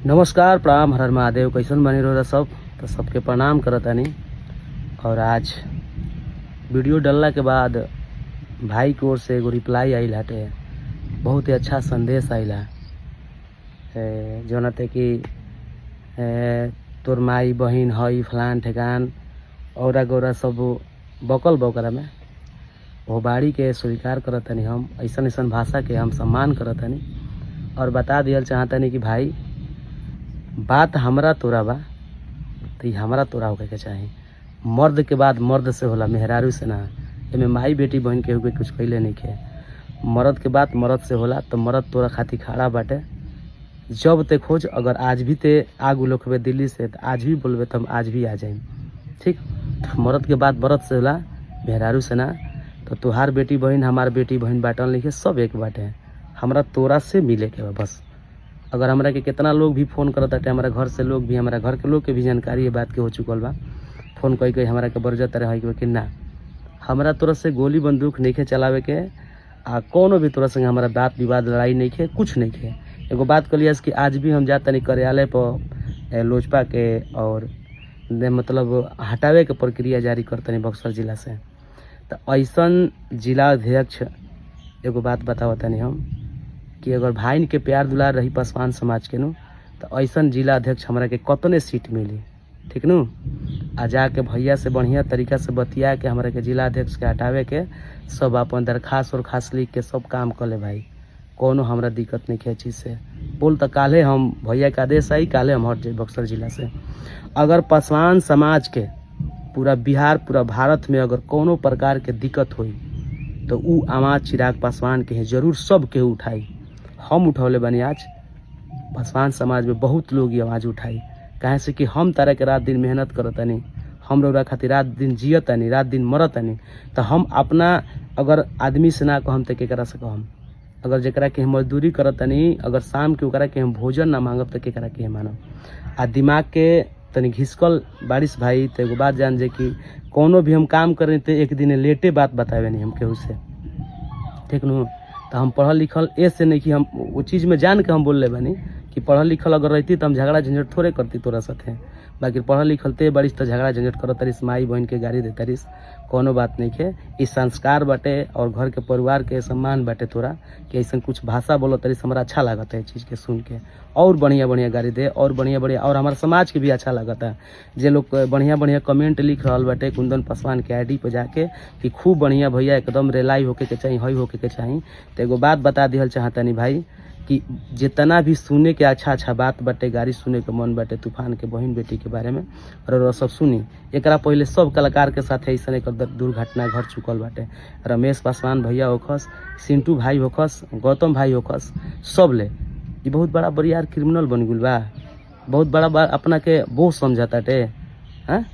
नमस्कार, प्रणाम, हर हर महादेव। कैसन बनी रहो सब? तो सबके प्रणाम करतानी। और आज वीडियो डालला के बाद भाई की ओर से एगो रिप्लाई आइल हटे। बहुत ही अच्छा संदेश आइल है जौन थे कि तोर माई बहन हई फलान ठेकान औरा गौरा सब बकल बकरा में वो बाड़ी के स्वीकार करतनी। हम ऐसा ऐसा भाषा के हम सम्मान करतनी और बता दियल चाहतनी कि भाई बात हमरा तोरा बा तो हमरा तोरा होके के चाही। मर्द के बाद मर्द से होला, मेहरारू से ना। एमे माई बेटी बहन के हुए कुछ कैले नहीं के। मर्द के बात मर्द से होला तो मर्द तोरा खातिर खड़ा बाटे। जब ते खोज, अगर आज भी ते आग उलोकबे दिल्ली से तो आज भी बोलबे तो हम आज भी आ जाए। ठीक, तो मर्द के बात मर्द से होला, मेहरारू से ना। तो तुहार बेटी बहन हमार बेटी बहन बाटल नहीं के, सब एक बाटे। हमरा तोरा से मिले के बा बस। अगर हमरा के कितना लोग भी फोन करत बाटे, हमारा घर से लोग भी, हमारा घर के लोग के भी जानकारी ये बात के हो चुकल बा। फोन कई हमारा के बरजत रहे कि ना, हमरा तोरा से गोली बंदूक नहीं के चलावे के। आ कोनो भी तोरा संग हमारा बात विवाद लड़ाई नहीं के, कुछ नहीं के। एगो बात कलिए कि आज भी हम जाते नहीं कार्यालय पर लोजपा के और मतलब हटावे के प्रक्रिया जारी करते नहीं बक्सर जिला से। तो ऐसा जिला अध्यक्ष एगो बात बतावता नहीं हम कि अगर भाई के प्यार दुलार रही पासवान समाज के नु तो ऐसा जिला अध्यक्ष हमरा के कतने सीट मिली। ठीक नु, आ जाके भैया से बढ़िया तरीका से बतिया के हमरा के जिला अध्यक्ष के हटावे के सब अपन दरखास्त और खास लिख के सब काम कर ले भाई। कोनो हमरा दिक्कत नहीं है चीज़ से। बोल तो काले हम भैया का आदेश आई, काले हम हट जाए बक्सर जिला से। अगर पासवान समाज के पूरा बिहार पूरा भारत में अगर कोनो प्रकार के दिक्कत हुई तो उ आवाज चिराग पासवान के जरूर सब के उठाई। हम उठौले बनी। आज पासवान समाज में बहुत लोग ये आवाज उठाई, कहे से कि हम तारा के रात दिन मेहनत करतनी, हम लोग खातिर रात दिन जियतनी, रात दिन मरतनी। तो हम अपना अगर आदमी से ना कहम तो केकरा से कहम? अगर जरा के हम मजदूरी करतनी, अगर शाम के ओकरा के हम भोजन ना मांगब तो केकरा के मानब? आ दिमाग के तनी घिसकल बारिश भाई। तो एगो बात जान जे कि कोनो भी हम काम करें तो एक दिन लेटे बात बतावे नहीं हम केहू से। ठीक नु, तो हम पढ़ल लिखल ऐसे नहीं कि हम वो चीज़ में जान के हम बोल ले बनी कि पढ़ल लिखल अगर रहती तो हम झगड़ा झंझट थोड़े करती तोरा साथे। बाकी पढ़ल लिखल ते बड़ी तो झगड़ा झंझट करत तरीस, माई बहन के गाड़ी दे तरीस, कोनो बात नहीं है। इस संस्कार बाटे और घर के परिवार के सम्मान बाटे तोरा कि ऐसा कुछ भाषा बोलो तरीस हमरा अच्छा लगता है चीज़ के सुन के। और बढ़िया बढ़िया गाड़ी दे और बढ़िया बढ़िया, और हमारे समाज के भी अच्छा लगता है जे लोग बढ़िया बढ़िया कमेंट लिख रहा बाटे कुंदन पासवान के आईडी पर जाके कि खूब बढ़िया भैया एकदम रेलाई होके के चाहिए, हई होके के चाहिए। तो एगो बात बता दिहल चाहतनी भाई कि जितना भी सुने के अच्छा अच्छा बात बाटे, गाड़ी सुने के मन बाटे तूफान के बहन बेटी के बारे में, और सब सुनी। एकरा पहले सब कलाकार के साथ ऐसा एक दुर्घटना घट चुकल बाटे। रमेश पासवान भैया होखस, सिंटू भाई होखस, गौतम भाई होखस, सब ले ये बहुत बड़ा बरियार क्रिमिनल बन गल बा। बहुत बड़ा अपना के बोझ समझताटे। हाँ,